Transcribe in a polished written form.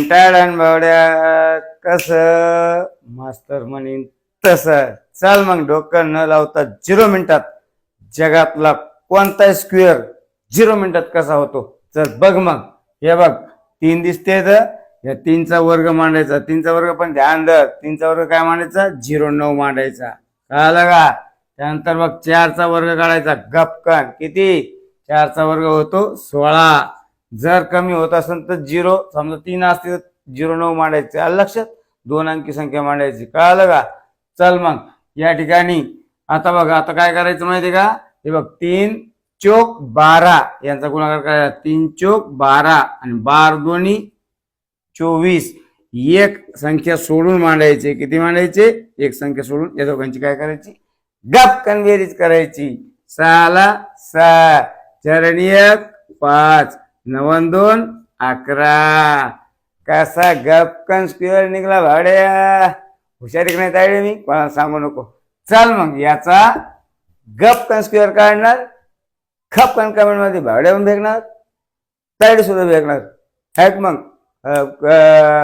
टंटाळण बावड्या कस मास्तर म्हणीन तस. चल मग डोकं न लावता 0 मिनिटात जगातला कोणता स्क्वेअर 0 मिनिटात कसा होतो. चल बघ मग. हे बघ 3 दिसते तर या 3चा वर्ग मांडायचा. 3चा वर्ग पण ध्यान धर 3चा वर्ग काय मांडायचा 0,9 मांडायचा. कळलं का. त्यानंतर बघ 4चा वर्ग काढायचा गपकन. किती 4चा वर्ग होतो 16. जर कमी होत असेल तर 0 समजा 3 असते तर 0,9 मांडायचे. आलं लक्षात. 2 अंकी संख्या मांडायची. कळलं का. चल मग या ठिकाणी आता बघ आता काय करायचं माहिती का. हे बघ 3 चोक 12 यांचा गुणाकार करायचा. 3 चोक 12 आणि 12 दोन्ही 24. एक संख्या सोडून मांडायचे. किती मांडायचे एक संख्या सोडून. या दोघांची काय करायची गपकन बेरीज करायची. 6ला 6 4 1 5 9 2 11. कसा गपकन स्क्वेअर निघला भाड्या. हुशारी नाही तायडे मी कोणाला सांगू नको. चल मग याचा गपकन स्क्वेअर काढणार. खपकन कमेंट मध्ये भाड्याहून भेटणार तायडे सुद्धा भेटणार. आहेत मग